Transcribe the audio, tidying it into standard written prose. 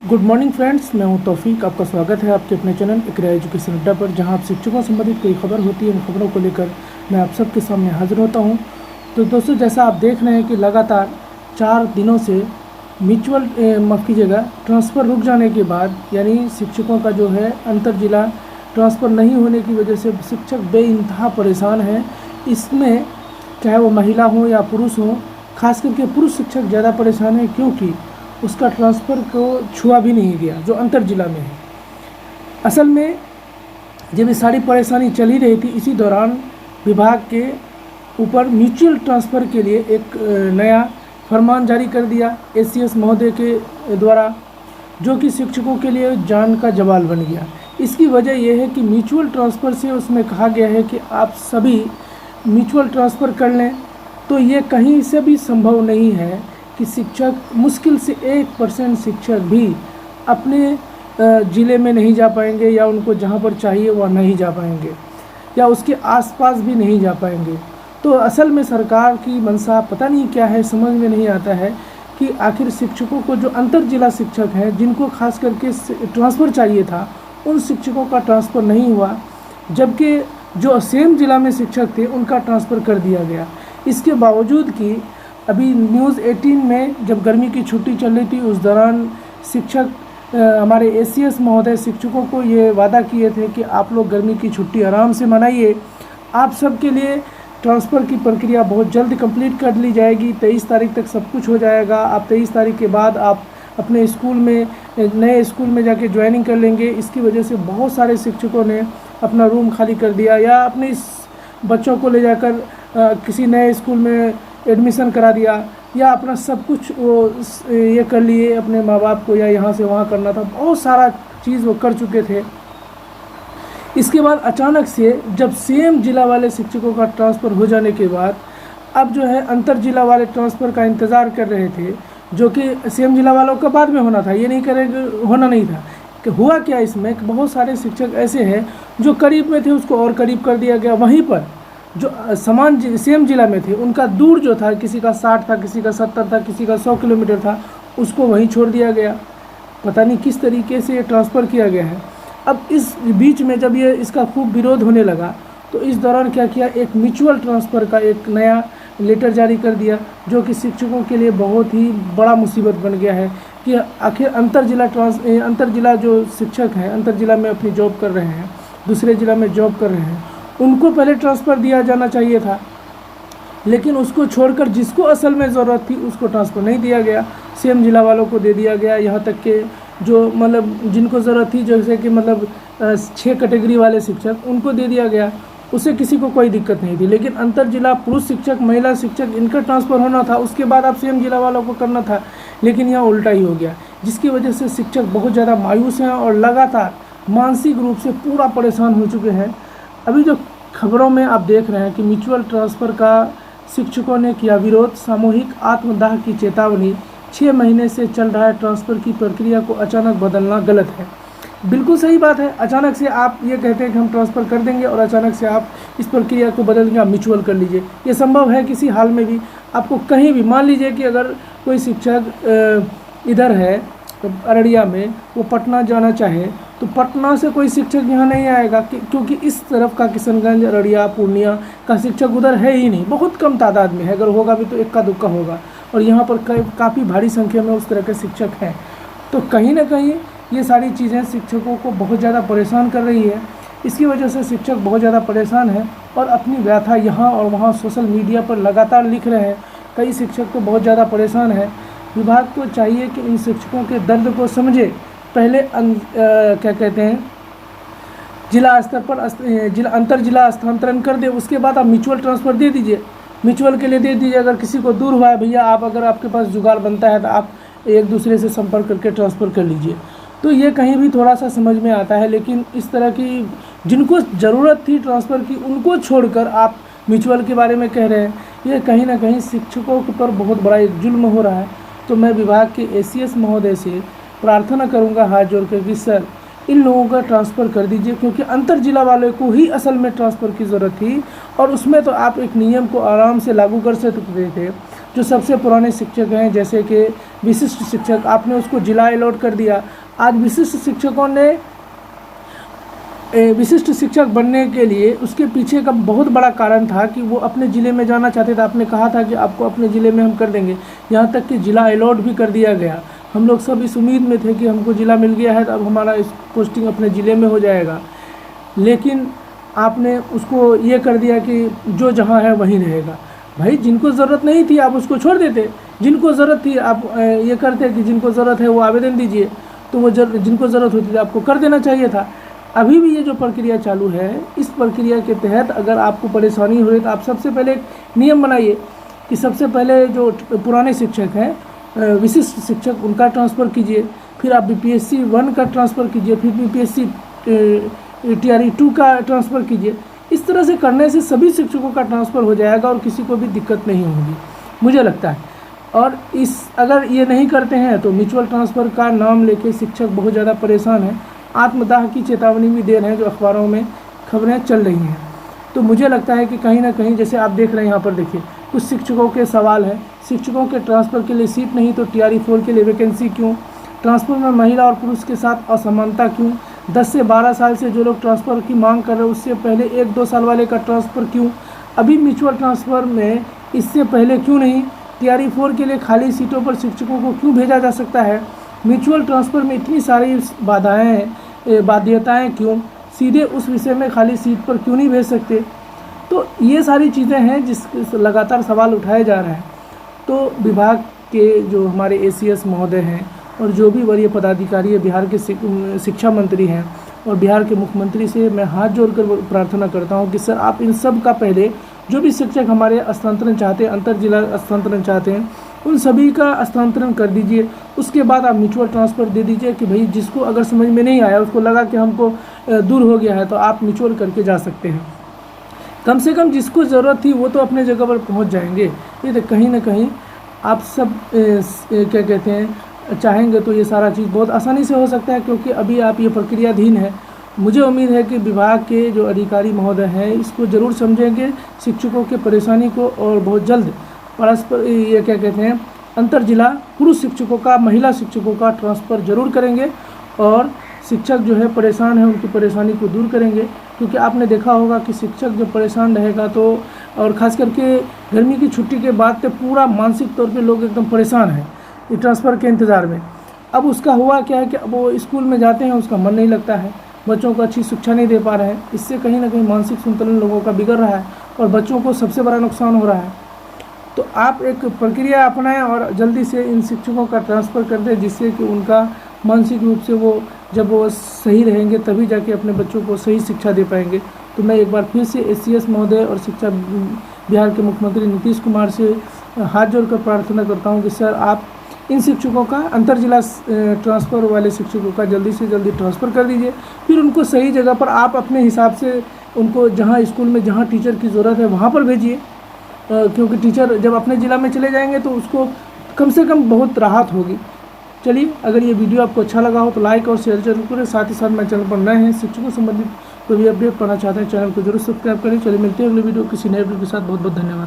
Good morning friends, मैं हूं तौफीक। आपका स्वागत है आपके अपने चैनल इकरा एजुकेशन अड्डा पर, जहां आप शिक्षकों से संबंधित कोई खबर होती है उन खबरों को लेकर मैं आप सबके सामने हाजिर होता हूं। तो दोस्तों, जैसा आप देख रहे हैं कि लगातार 4 दिनों से म्यूचुअल माफ़ कीजिएगा ट्रांसफ़र रुक जाने के बाद, यानी शिक्षकों का जो है अंतर जिला ट्रांसफ़र नहीं होने की वजह से शिक्षक बेइंतहा परेशान हैं। इसमें चाहे वो महिला हो या पुरुष हो, खास करके पुरुष शिक्षक ज़्यादा परेशान हैं, क्योंकि उसका ट्रांसफ़र को छुआ भी नहीं गया जो अंतर जिला में है। असल में जब ये सारी परेशानी चल ही रही थी, इसी दौरान विभाग के ऊपर म्यूचुअल ट्रांसफ़र के लिए एक नया फरमान जारी कर दिया एसीएस महोदय के द्वारा, जो कि शिक्षकों के लिए जान का जवाल बन गया। इसकी वजह यह है कि म्यूचुअल ट्रांसफ़र से उसमें कहा गया है कि आप सभी म्यूचुअल ट्रांसफ़र कर लें, तो ये कहीं से भी संभव नहीं है कि शिक्षक, मुश्किल से 1% शिक्षक भी अपने ज़िले में नहीं जा पाएंगे, या उनको जहाँ पर चाहिए वह नहीं जा पाएंगे, या उसके आसपास भी नहीं जा पाएंगे। तो असल में सरकार की मंशा पता नहीं क्या है, समझ में नहीं आता है कि आखिर शिक्षकों को, जो अंतर जिला शिक्षक हैं जिनको खास करके ट्रांसफ़र चाहिए था, उन शिक्षकों का ट्रांसफ़र नहीं हुआ, जबकि जो सेम जिला में शिक्षक थे उनका ट्रांसफ़र कर दिया गया। इसके बावजूद कि अभी न्यूज़ 18 में जब गर्मी की छुट्टी चल रही थी, उस दौरान शिक्षक हमारे एसीएस महोदय शिक्षकों को ये वादा किए थे कि आप लोग गर्मी की छुट्टी आराम से मनाइए, आप सबके लिए ट्रांसफ़र की प्रक्रिया बहुत जल्द कंप्लीट कर ली जाएगी, 23 तारीख तक सब कुछ हो जाएगा। आप 23 तारीख के बाद आप अपने स्कूल में, नए स्कूल में जाके ज्वाइनिंग कर लेंगे। इसकी वजह से बहुत सारे शिक्षकों ने अपना रूम खाली कर दिया, या अपने इस बच्चों को ले जाकर किसी नए स्कूल में एडमिशन करा दिया, या अपना सब कुछ वो ये कर लिए अपने माँ बाप को, या यहाँ से वहाँ करना था, बहुत सारा चीज़ वो कर चुके थे। इसके बाद अचानक से जब सेम जिला वाले शिक्षकों का ट्रांसफ़र हो जाने के बाद अब जो है अंतर जिला वाले ट्रांसफ़र का इंतज़ार कर रहे थे, जो कि सेम जिला वालों का बाद में होना था, ये नहीं करेंगे, होना नहीं था। कि हुआ क्या इसमें कि बहुत सारे शिक्षक ऐसे हैं जो करीब में थे, उसको और करीब कर दिया गया। वहीं पर जो समान सेम जिला में थे, उनका दूर जो था, किसी का 60 था, किसी का 70 था, किसी का 100 किलोमीटर था, उसको वहीं छोड़ दिया गया। पता नहीं किस तरीके से ये ट्रांसफ़र किया गया है। अब इस बीच में जब ये इसका खूब विरोध होने लगा, तो इस दौरान क्या किया, एक म्यूचुअल ट्रांसफ़र का एक नया लेटर जारी कर दिया, जो कि शिक्षकों के लिए बहुत ही बड़ा मुसीबत बन गया है कि आखिर अंतर जिला जो शिक्षक हैं, अंतर जिला में अपनी जॉब कर रहे हैं, दूसरे ज़िला में जॉब कर रहे हैं, उनको पहले ट्रांसफ़र दिया जाना चाहिए था, लेकिन उसको छोड़कर जिसको असल में ज़रूरत थी उसको ट्रांसफ़र नहीं दिया गया, सेम जिला वालों को दे दिया गया। यहाँ तक कि जो मतलब जिनको ज़रूरत थी, जैसे कि मतलब 6 कैटेगरी वाले शिक्षक, उनको दे दिया गया, उससे किसी को कोई दिक्कत नहीं थी। लेकिन अंतर जिला पुरुष शिक्षक, महिला शिक्षक, इनका ट्रांसफ़र होना था, उसके बाद आप सेम जिला वालों को करना था, लेकिन यहाँ उल्टा ही हो गया, जिसकी वजह से शिक्षक बहुत ज़्यादा मायूस हैं और लगातार मानसिक रूप से पूरा परेशान हो चुके हैं। अभी जो खबरों में आप देख रहे हैं कि म्यूचुअल ट्रांसफ़र का शिक्षकों ने किया विरोध, सामूहिक आत्मदाह की चेतावनी, 6 महीने से चल रहा है ट्रांसफ़र की प्रक्रिया को अचानक बदलना गलत है। बिल्कुल सही बात है, अचानक से आप ये कहते हैं कि हम ट्रांसफ़र कर देंगे और अचानक से आप इस प्रक्रिया को बदल देंगे, आप म्यूचुअल कर लीजिए। ये संभव है किसी हाल में भी? आपको कहीं भी, मान लीजिए कि अगर कोई शिक्षक इधर है अररिया में, वो पटना जाना चाहे, तो पटना से कोई शिक्षक यहाँ नहीं आएगा, क्योंकि इस तरफ का किशनगंज, अररिया, पूर्णिया का शिक्षक उधर है ही नहीं, बहुत कम तादाद में है, अगर होगा भी तो इक्का दुक्का होगा, और यहाँ पर काफ़ी भारी संख्या में उस तरह के शिक्षक हैं। तो कहीं ना कहीं ये सारी चीज़ें शिक्षकों को बहुत ज़्यादा परेशान कर रही है। इसकी वजह से शिक्षक बहुत ज़्यादा परेशान है और अपनी व्यथा यहाँ और वहाँ सोशल मीडिया पर लगातार लिख रहे हैं। कई शिक्षक तो बहुत ज़्यादा परेशान है। विभाग को चाहिए कि इन शिक्षकों के दर्द को समझे, पहले क्या कहते हैं, जिला स्तर पर अंतर जिला स्थानांतरण कर दे, उसके बाद आप म्यूचुअल ट्रांसफ़र दे दीजिए, म्यूचुअल के लिए दे दीजिए। अगर किसी को दूर हुआ है भैया, आप अगर आपके पास जुगाड़ बनता है तो आप एक दूसरे से संपर्क करके ट्रांसफ़र कर लीजिए। तो ये कहीं भी थोड़ा सा समझ में आता है, लेकिन इस तरह की जिनको ज़रूरत थी ट्रांसफ़र की, उनको छोड़कर आप म्यूचुअल के बारे में कह रहे हैं, ये कहीं ना कहीं शिक्षकों पर बहुत बड़ा एक जुल्म हो रहा है। तो मैं विभाग के एसीएस महोदय से प्रार्थना करूंगा हाथ जोड़कर कि सर, इन लोगों का ट्रांसफ़र कर दीजिए, क्योंकि अंतर जिला वाले को ही असल में ट्रांसफ़र की ज़रूरत थी, और उसमें तो आप एक नियम को आराम से लागू कर सकते थे। जो सबसे पुराने शिक्षक हैं, जैसे कि विशिष्ट शिक्षक, आपने उसको जिला अलॉट कर दिया। आज विशिष्ट शिक्षकों ने विशिष्ट शिक्षक बनने के लिए उसके पीछे का बहुत बड़ा कारण था कि वो अपने ज़िले में जाना चाहते थे। आपने कहा था कि आपको अपने ज़िले में हम कर देंगे, यहाँ तक कि ज़िला अलॉट भी कर दिया गया। हम लोग सब इस उम्मीद में थे कि हमको ज़िला मिल गया है तो अब हमारा इस पोस्टिंग अपने ज़िले में हो जाएगा, लेकिन आपने उसको ये कर दिया कि जो जहाँ है वहीं रहेगा। भाई जिनको ज़रूरत नहीं थी आप उसको छोड़ देते, जिनको ज़रूरत थी आप ये करते कि जिनको ज़रूरत है वो आवेदन दीजिए, तो वो जिनको ज़रूरत होती थी आपको कर देना चाहिए था। अभी भी ये जो प्रक्रिया चालू है, इस प्रक्रिया के तहत अगर आपको परेशानी हो रही तो आप सबसे पहले एक नियम बनाइए कि सबसे पहले जो पुराने शिक्षक हैं विशिष्ट शिक्षक उनका ट्रांसफ़र कीजिए, फिर आप BPSC 1 का ट्रांसफ़र कीजिए, फिर BPSC TRE 2 का ट्रांसफ़र कीजिए। इस तरह से करने से सभी शिक्षकों का ट्रांसफ़र हो जाएगा और किसी को भी दिक्कत नहीं होगी, मुझे लगता है। और अगर ये नहीं करते हैं तो म्यूचुअल ट्रांसफ़र का नाम लेके शिक्षक बहुत ज़्यादा परेशान हैं, आत्मदाह की चेतावनी भी दे रहे हैं, जो अखबारों में खबरें चल रही हैं। तो मुझे लगता है कि कहीं ना कहीं, जैसे आप देख रहे हैं यहाँ पर देखिए, कुछ शिक्षकों के सवाल हैं, शिक्षकों के ट्रांसफ़र के लिए सीट नहीं तो TRE 4 के लिए वैकेंसी क्यों, ट्रांसफ़र में महिला और पुरुष के साथ असमानता क्यों, 10 से 12 साल से जो लोग ट्रांसफ़र की मांग कर रहे हैं उससे पहले 1-2 साल वाले का ट्रांसफ़र क्यों, अभी म्यूचुअल ट्रांसफ़र में इससे पहले क्यों नहीं, TRE 4 के लिए खाली सीटों पर शिक्षकों को क्यों भेजा जा सकता है, म्यूचुअल ट्रांसफ़र में इतनी सारी बाध्यताएं क्यों, सीधे उस विषय में खाली सीट पर क्यों नहीं भेज सकते। तो ये सारी चीज़ें हैं जिस लगातार सवाल उठाए जा रहे हैं। तो विभाग के जो हमारे ACS महोदय हैं और जो भी वरीय पदाधिकारी है, बिहार के शिक्षा मंत्री हैं और बिहार के मुख्यमंत्री से मैं हाथ जोड़कर प्रार्थना करता हूं कि सर आप इन सब का पहले जो भी शिक्षक हमारे स्थानांतरण चाहते हैं, अंतर जिला स्थानांतरण चाहते हैं, उन सभी का स्थानांतरण कर दीजिए। उसके बाद आप म्यूचुअल ट्रांसफ़र दे दीजिए कि भाई जिसको अगर समझ में नहीं आया, उसको लगा कि हमको दूर हो गया है, तो आप म्यूचुअल करके जा सकते हैं। कम से कम जिसको ज़रूरत थी वो तो अपने जगह पर पहुंच जाएंगे। ये तो कहीं ना कहीं आप सब क्या कहते हैं चाहेंगे तो ये सारा चीज़ बहुत आसानी से हो सकता है, क्योंकि अभी आप ये प्रक्रियाधीन है। मुझे उम्मीद है कि विभाग के जो अधिकारी महोदय हैं इसको ज़रूर समझेंगे, शिक्षकों के परेशानी को, और बहुत जल्द परस्पर ये क्या कहते हैं अंतर जिला पुरुष शिक्षकों का, महिला शिक्षकों का ट्रांसफ़र जरूर करेंगे और शिक्षक जो है परेशान है उनकी परेशानी को दूर करेंगे। क्योंकि आपने देखा होगा कि शिक्षक जब परेशान रहेगा तो, और ख़ास करके गर्मी की छुट्टी के बाद तो पूरा मानसिक तौर पे लोग एकदम परेशान हैं ये ट्रांसफ़र के इंतज़ार में। अब उसका हुआ क्या है कि अब वो स्कूल में जाते हैं, उसका मन नहीं लगता है, बच्चों को अच्छी शिक्षा नहीं दे पा रहे हैं, इससे कहीं ना कहीं मानसिक संतुलन लोगों का बिगड़ रहा है और बच्चों को सबसे बड़ा नुकसान हो रहा है। तो आप एक प्रक्रिया अपनाएं और जल्दी से इन शिक्षकों का ट्रांसफ़र कर दें, जिससे कि उनका मानसिक रूप से वो जब वो सही रहेंगे तभी जाके अपने बच्चों को सही शिक्षा दे पाएंगे। तो मैं एक बार फिर से ACS महोदय और शिक्षा बिहार के मुख्यमंत्री नीतीश कुमार से हाथ जोड़कर प्रार्थना करता हूं कि सर आप इन शिक्षकों का, अंतर जिला ट्रांसफ़र वाले शिक्षकों का जल्दी से जल्दी ट्रांसफ़र कर दीजिए। फिर उनको सही जगह पर आप अपने हिसाब से उनको जहाँ स्कूल में जहाँ टीचर की ज़रूरत है वहाँ पर भेजिए, क्योंकि टीचर जब अपने ज़िला में चले जाएंगे तो उसको कम से कम बहुत राहत होगी। चलिए, अगर ये वीडियो आपको अच्छा लगा हो तो लाइक और शेयर जरूर करें। साथ ही साथ मेरे चैनल पर नए हैं, शिक्षकों संबंधित कोई भी अपडेट पाना चाहते हैं, चैनल को जरूर सब्सक्राइब करें। चलिए मिलते हैं अगले वीडियो किसी नए वीडियो के साथ। बहुत बहुत धन्यवाद।